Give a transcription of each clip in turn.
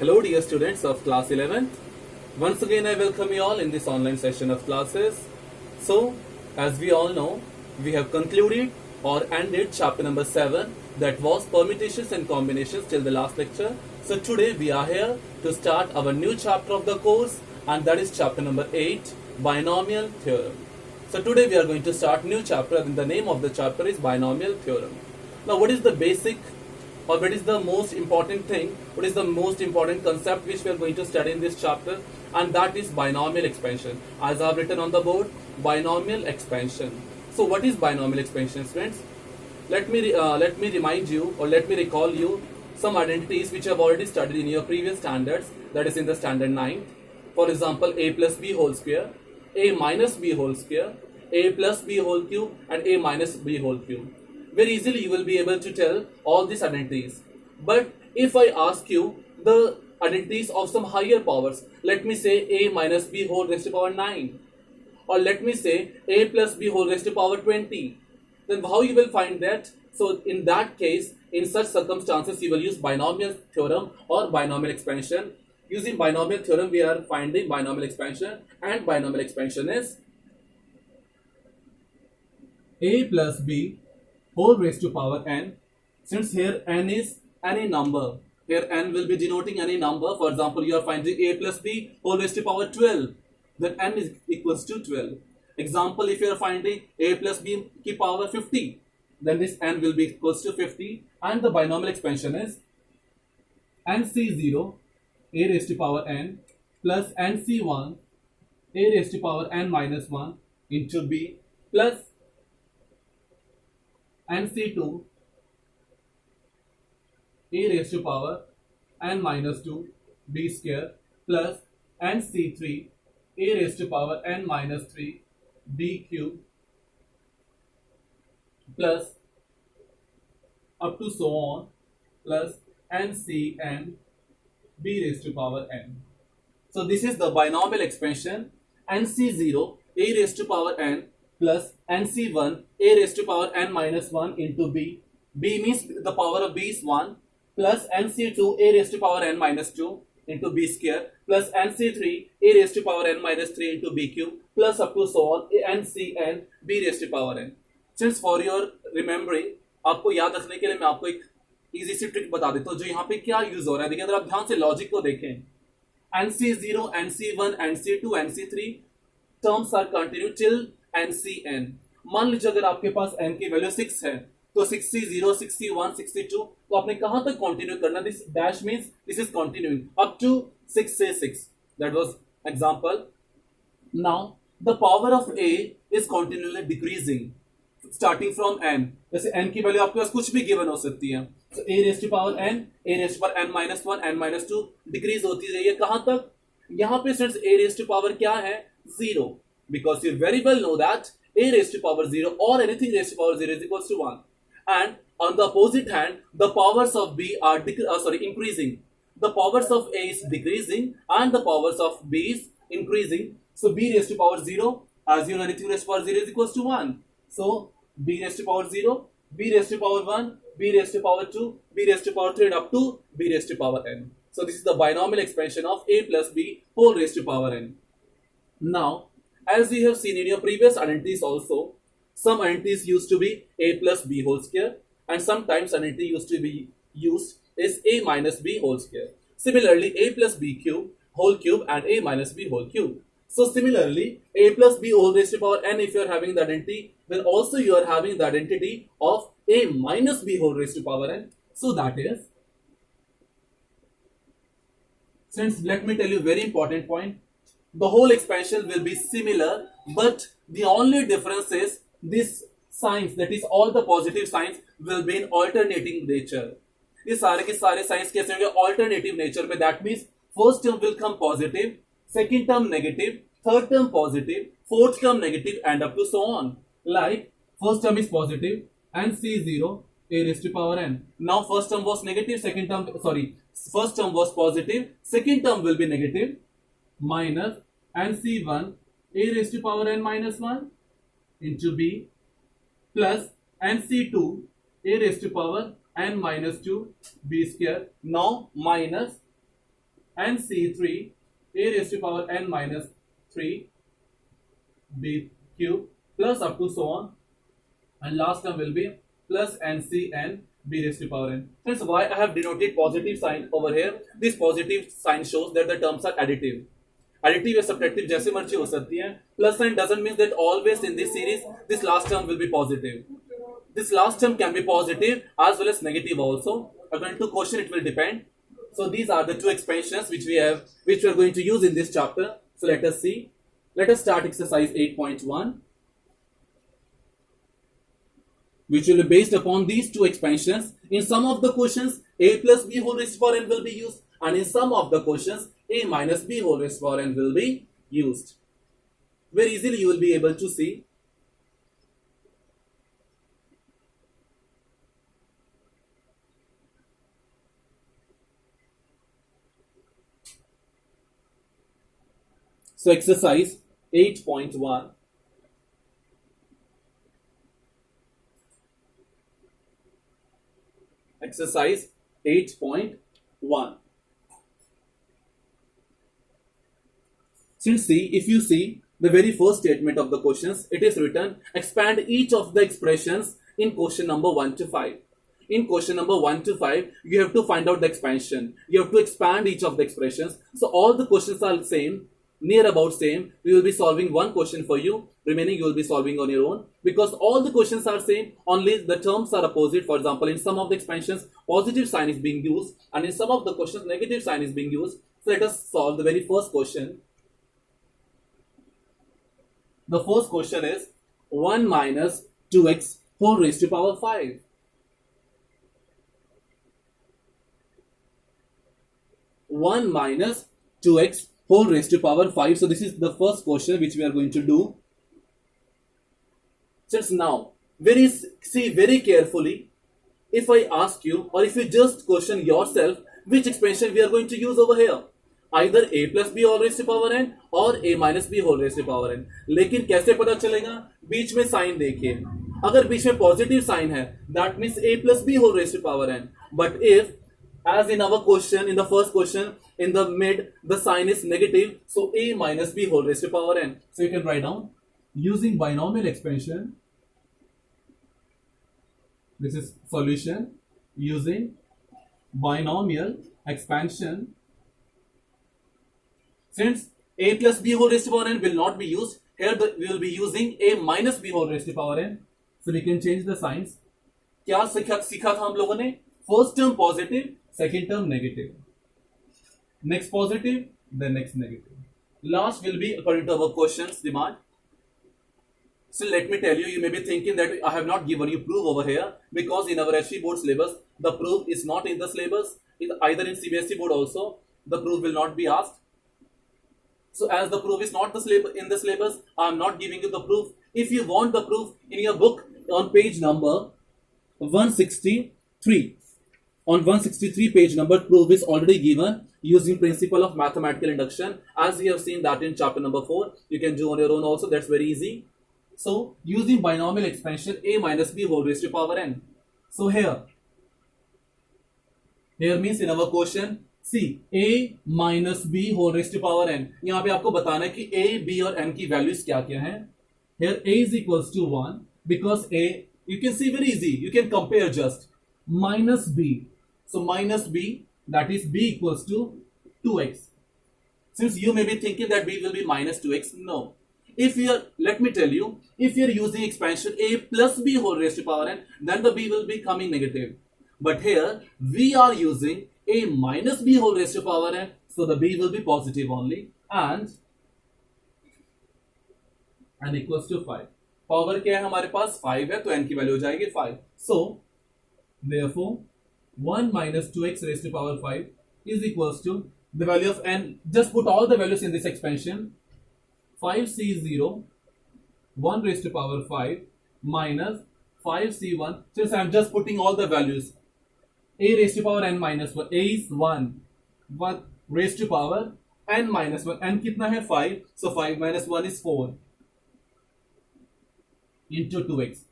Hello dear students of class 11th. Once again I welcome you all in this online session of classes. So as we all know, we have concluded or ended chapter number 7, that was permutations and combinations, till the last lecture. So today we are here to start our new chapter of the course, and that is chapter number 8, binomial theorem. So today we are going to start new chapter, and the name of the chapter is binomial theorem. Now what is the basic, or what is the most important thing, what is the most important concept which we are going to study in this chapter? And that is binomial expansion. As I have written on the board, binomial expansion. So what is binomial expansion, friends? Let me remind you, or let me recall you some identities which I have already studied in your previous standards, that is in the standard 9. For example, a plus b whole square, a minus b whole square, a plus b whole cube, and a minus b whole cube. Very easily you will be able to tell all these identities. But if I ask you the identities of some higher powers, let me say a minus b whole raised to power 9, or let me say a plus b whole raised to power 20, then how you will find that? So in that case, in such circumstances, you will use binomial theorem or binomial expansion. Using binomial theorem, we are finding binomial expansion, and binomial expansion is a plus b whole raised to power n. Since here n is any number, here n will be denoting any number. For example, you are finding a plus b whole raised to power 12, then n is equals to 12. Example, if you are finding a plus b ki power 50, then this n will be equals to 50, and the binomial expansion is nc0 a raised to power n plus nc1 a raised to power n minus 1 into b plus nc2 a raised to power n minus 2 b square plus nc3 a raised to power n minus 3 b cube plus up to so on plus ncn b raised to power n. So this is the binomial expansion. nc0 a raised to power n plus nc1 a raised to power n minus 1 into b. B means the power of b is 1, plus nc2 a raised to power n minus 2 into b square plus nc3 a raised to power n minus 3 into b cube plus up to so on ncn b raised to power n. Since for your remembering, आपको याद रखने के लिए मैं आपको एक easy सी trick बता देता हूँ जो यहाँ पे क्या यूज हो रहा है. देखिए, अगर आप ध्यान से लॉजिक को देखें, nc0 nc1 nc2 nc3 terms are continue till ncn. मान लीजिए अगर आपके पास n की वैल्यू 6 है, तो 60 61 62, तो आपने कहां तक कंटिन्यू करना? This dash means this is continuing up to 6 से 6. That was example. Now the power of a is continuously decreasing starting from n. जैसे n की वैल्यू आपके पास कुछ भी गिवन हो सकती है, तो a raise to power n, a raise to power n minus 1, n minus 2 decrease होती रही है. कहां तक? यहां पे सिर्फ a रेज़ टू पावर क्या है? 0. Because you very well know that a raised to power 0 or anything raised to power 0 is equals to 1. And on the opposite hand, the powers of b are increasing. The powers of a is decreasing and the powers of b is increasing. So b raised to power 0, as you know, anything raised to power 0 is equals to 1. So b raised to power 0, b raised to power 1, b raised to power 2, b raised to power 3, and up to b raised to power n. So this is the binomial expansion of a plus b whole raised to power n. Now, as we have seen in your previous identities also, some identities used to be a plus b whole square, and sometimes identity used to be used is a minus b whole square. Similarly, a plus b cube whole cube and a minus b whole cube. So similarly, a plus b whole raised to power n, if you are having the identity, then also you are having the identity of a minus b whole raised to power n. So that is, since let me tell you very important point, the whole expansion will be similar, but the only difference is this signs, that is all the positive signs will be in alternating nature. ये सारे के सारे signs कैसे होंगे? Alternative nature में. That means first term will come positive, second term negative, third term positive, fourth term negative, and up to so on. Like first term is positive and c0 a raised to power n. Now first term was negative, first term was positive, second term will be negative, minus nc1 a raised to power n minus 1 into b plus nc2 a raised to power n minus 2 b square. Now minus and C3 a raised to power n minus 3 b cube plus up to so on, and last term will be plus ncn b raised to power n. That's why I have denoted positive sign over here. This positive sign shows that the terms are additive. Additive या subtractive जैसे मर्जी हो सकती है. Plus sign doesn't mean that always in this series this last term will be positive. This last term can be positive as well as negative also. According to question, it will depend. So these are the two expansions which we are going to use in this chapter. So let us see. Let us start exercise 8.1, which will be based upon these two expansions. In some of the questions, a plus b whole raised to power n will be used, and in some of the questions, a minus b whole raised to power n will be used. Very easily you will be able to see. So exercise 8.1. Exercise 8.1. Since see, if you see the very first statement of the questions, it is written expand each of the expressions in question number 1 to 5. In question number 1 to 5, you have to find out the expansion. You have to expand each of the expressions. So all the questions are same, near about same. We will be solving one question for you. Remaining you will be solving on your own. Because all the questions are same, only the terms are opposite. For example, in some of the expansions, positive sign is being used, and in some of the questions, negative sign is being used. So let us solve the very first question. The first question is 1 minus 2x whole raised to power 5. One minus 2x whole raised to power 5. So this is the first question which we are going to do. Just now, see very carefully. If I ask you, or if you just question yourself, which expansion we are going to use over here? Either a plus b whole raised to power n or a minus b whole raised to power n. लेकिन कैसे पता चलेगा? बीच में sign देखिए. अगर बीच में positive sign है, that means a plus b whole raised to power n. But if, as in our question, in the first question, in the mid, the sign is negative, so a minus b whole raised to power n. So you can write down using binomial expansion. This is solution using binomial expansion. Since a plus b whole raised to power n will not be used, here we will be using a minus b whole raised to power n. So we can change the signs. क्या सीखा था हम लोगों ने? First term positive, second term negative. Next positive, then next negative. Last will be according to our questions demand. So let me tell you, you may be thinking that I have not given you proof over here because in our HV board syllabus, the proof is not in the syllabus. Either in CBSE board also, the proof will not be asked. So as the proof is not in the syllabus, I am not giving you the proof. If you want the proof in your book on page number 163, on 163 page number, proof is already given using principle of mathematical induction. As you have seen that in chapter number 4, you can do on your own also. That's very easy. So using binomial expansion, a minus b whole raised to power n. So here means in our question, see a minus b whole raised to power n. यहाँ पे आपको बताना है कि a, b और n की values क्या क्या हैं. Here a is equals to 1 because a, you can see very easy. You can compare just minus b. So minus b, that is b equals to 2x. Since you may be thinking that b will be minus 2x, no. If you are, let me tell you, if you are using expansion a plus b whole raised to power n, then the b will be coming negative. But here we are using a minus b whole raised to power n, so the b will be positive only, and equals to 5. Power क्या है हमारे पास? 5 है, तो n की value हो जाएगी 5. So therefore 1 minus 2x raised to power 5 is equals to the value of n. Just put all the values in this expansion. 5c0 1 raised to power 5 minus 5c1. Since I am just putting all the values, a raised to power n minus 1, a is 1 raised to power n minus 1. n कितना है? 5. So 5 minus 1 is 4 into 2x.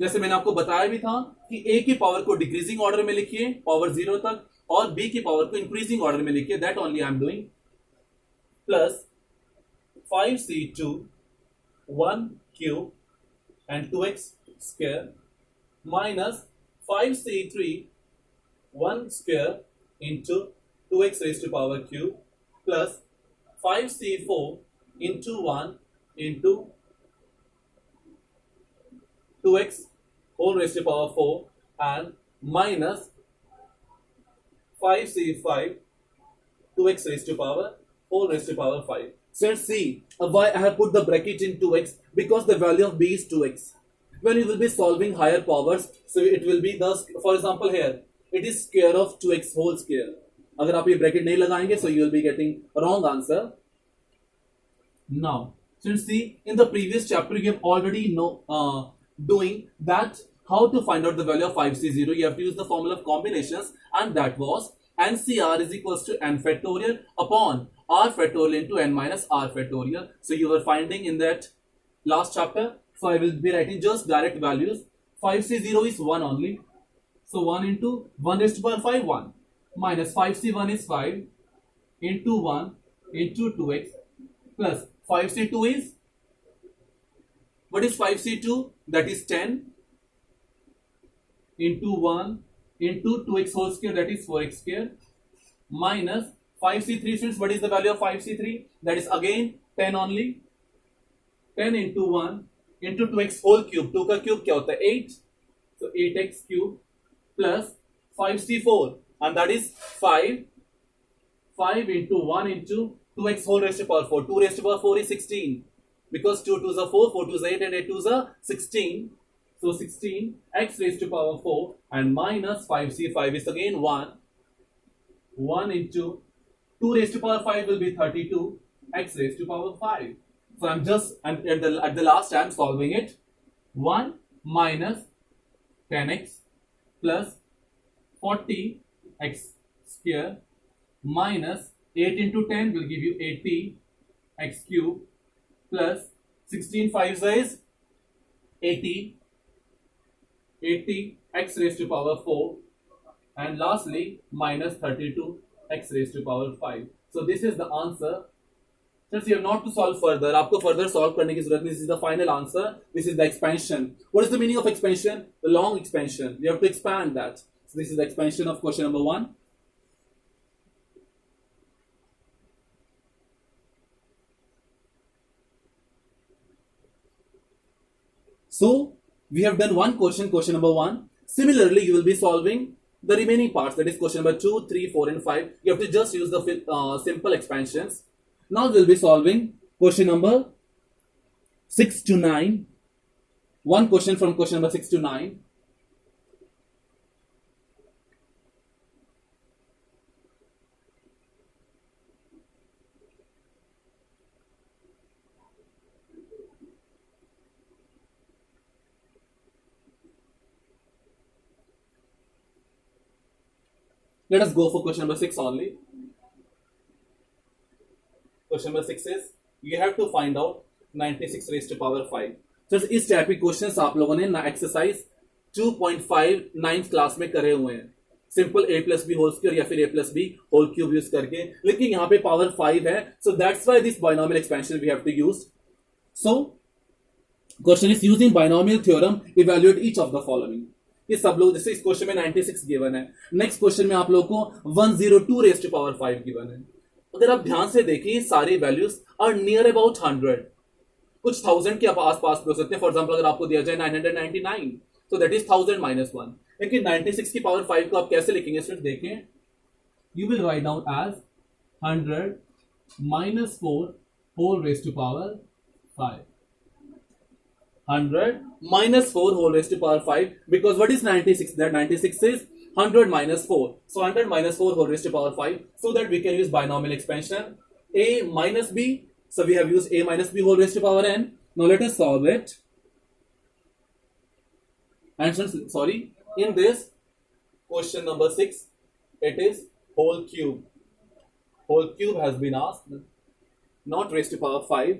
जैसे मैंने आपको बताया भी था कि a की पावर को डिक्रीजिंग ऑर्डर में लिखिए, पावर 0 तक, और b की पावर को इंक्रीजिंग ऑर्डर में लिखिए, that only I am doing, plus 5c2 1 cube and 2x square minus 5c3 1 square into 2x raised to power cube plus 5c4 into 1 into 2x whole raised to power 4 and minus 5c5 2x raised to power 4 raised to power 5. So let's see why I have put the bracket in 2x, because the value of b is 2x. When you will be solving higher powers, so it will be thus, for example here it is square of 2x whole square. अगर आप ये bracket नहीं लगाएंगे, so you will be getting wrong answer. Now, since see in the previous chapter you have already doing that how to find out the value of 5c0, you have to use the formula of combinations, and that was NCR is equals to n factorial upon r factorial into n minus r factorial. So you were finding in that last chapter. So I will be writing just direct values. 5c0 is 1 only. So 1 into 1 raised to power 5, 1. Minus 5c1 is 5 into 1 into 2x plus 5c2 is, what is 5c2? That is 10 into 1 into 2x whole square, that is 4x square, minus 5c3, students, what is the value of 5c3? That is again 10 only. 10 into 1 into 2x whole cube, 2 का cube क्या होता है 8, so 8x cube plus 5c4, and that is 5 into 1 into 2x whole raised to power 4, 2 raised to power 4 is 16, because 2 2s are 4, 4 2s are 8 and 8 2s are 16, so 16 x raised to power 4 and minus 5c5 is again 1 into 2 raised to power 5 will be 32 x raised to power 5. So I'm just at the last I'm solving it. 1 minus 10x plus 40x square minus 8 into 10 will give you 80 x cube plus 16 5 is 80 x raised to power 4 and lastly minus 32 x raised to power 5. So this is the answer. Since you have not to solve further, आपको further solve करने की जरूरत नहीं. This is the final answer. This is the expansion. What is the meaning of expansion? The long expansion. You have to expand that. So this is the expansion of question number 1. So we have done one question number 1. Similarly, you will be solving the remaining parts, that is question number 2, 3, 4 and 5. You have to just use the simple expansions. Now we will be solving question number 6 to 9. One question from question number 6 to 9. Let us go for question number 6 only. Question number 6 is you have to find out 96 raised to power 5. So इस type के questions आप लोगों ने exercise 2.5 9th class में करे हुए हैं, simple a plus b whole square या फिर a plus b whole cube use करके, लेकिन यहाँ पे पावर 5 है. So that's why this binomial expansion we have to use. So question is using binomial theorem evaluate each of the following. ये सब लोग, जैसे इस क्वेश्चन में 96 गिवन है, नेक्स्ट क्वेश्चन में आप लोगों को 102 रेज टू पावर 5 गिवन है. अगर आप ध्यान से देखिए सारी वैल्यूज आर नियर अबाउट 100, कुछ 1000 के आसपास भी हो सकते हैं. फॉर एग्जांपल अगर आपको दिया जाए 999, तो दैट इज 1000 माइनस 1. लेकिन 96 की पावर 5 को आप कैसे लिखेंगे स्टूडेंट? देखें, you will write down as 100 minus 4 whole raise to power 5. 100 minus 4 whole raised to power 5, because what is 96? That 96 is 100 minus 4. So 100 minus 4 whole raised to power 5, so that we can use binomial expansion. A minus B, so we have used A minus B whole raised to power n. Now let us solve it. And sorry, in this question number 6, it is whole cube. Whole cube has been asked, not raised to power 5.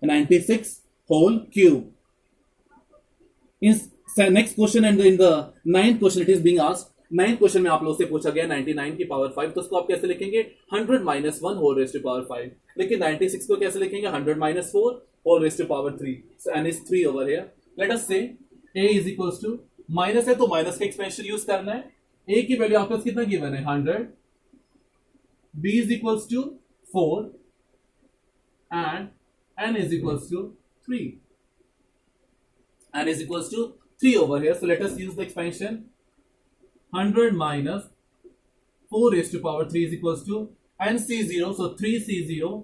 96 whole cube. In next question and in the 9th question it is being asked ninth question में आप लोग से पूछा गया 99 की power 5, तो उसको आप कैसे लिखेंगे 100 minus 1 whole raised to power 5। लेकिन 96 को कैसे लिखेंगे 100 minus 4 whole raised to power 3। So n is 3 over here. Let us say a is equals to minus है तो माइनस का एक्सपेंशन यूज करना है। a की वैल्यू आपके पास कितना गिवन है 100, b is equals to 4 and n is equals to 3. n is equals to 3 over here. So let us use the expansion 100 minus 4 raised to power 3 is equals to nc0. So 3c0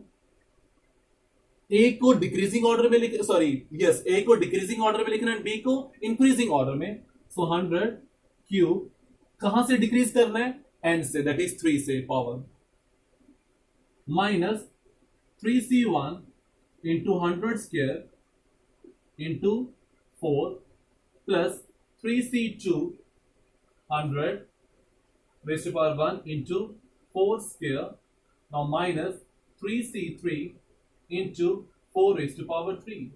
a को decreasing order में लिख a को decreasing order में लिखना है, b को increasing order में। सो 100 cube कहां से डिक्रीज करना है n से, दैट इज 3 से power minus 3c1 into 100 square into 4 plus 3c2 100 raised to power 1 into 4 square, now minus 3c3 into 4 raised to power 3.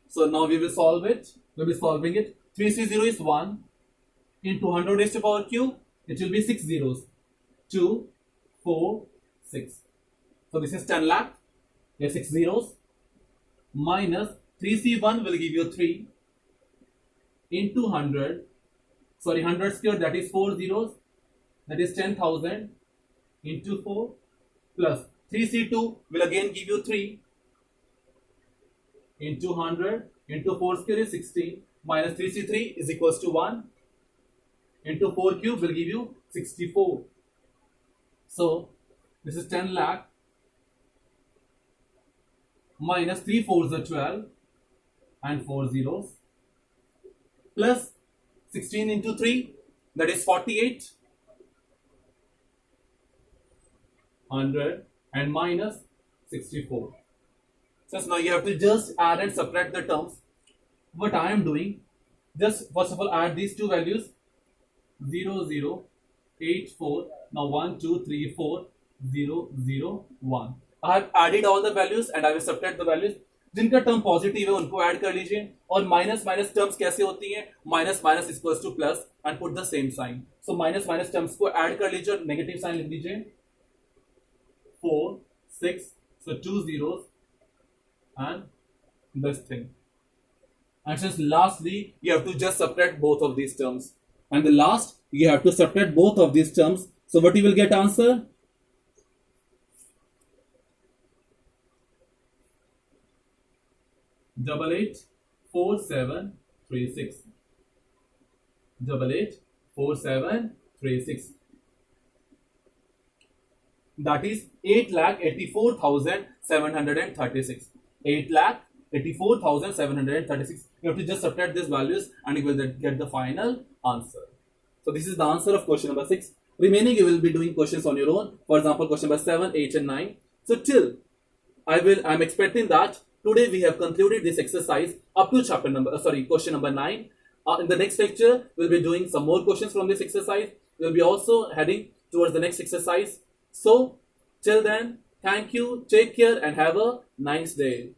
So now we will solve it. We will be solving it. 3c0 is 1 into 100 raised to power cube. It will be 6 zeros. 2, 4, 6. So this is 10 lakh. Here 6 zeros. Minus 3c1 will give you 3 into 100. 100 square, that is 4 zeros. That is 10,000 into 4 plus 3c2 will again give you 3 into 100 into 4 square is 16 minus 3c3 is equals to 1 into 4 cube will give you 64. So this is 10 lakh minus 3 4s are 12 and 4 zeros plus 16 into 3, that is 48, 100 and minus 64. So now you have to just add and subtract the terms. What I am doing, just first of all add these two values 0 0 8 4, now 1 2 3 4 0 0 1. I have added all the values and I will subtract the values. जिनका term positive है उनको add कर लीजिए, और minus minus terms कैसे होती हैं, minus minus equals to plus and put the same sign. So minus minus terms को ऐड कर लीजिए और नेगेटिव साइन लिख दीजिए 4 6, so 2 zeros and this thing. And since lastly you have to just subtract both of these terms, and the last you have to subtract both of these terms. So what you will get answer 884736. 884736. That is 8,84,736. 8,84,736. You have to just subtract these values and you will get the final answer. So this is the answer of question number 6. Remaining you will be doing questions on your own. For example, question number 7, 8 and 9. So till I'm expecting that today we have concluded this exercise up to question number 9. In the next lecture, we'll be doing some more questions from this exercise. We'll be also heading towards the next exercise. So, till then, thank you, take care, and have a nice day.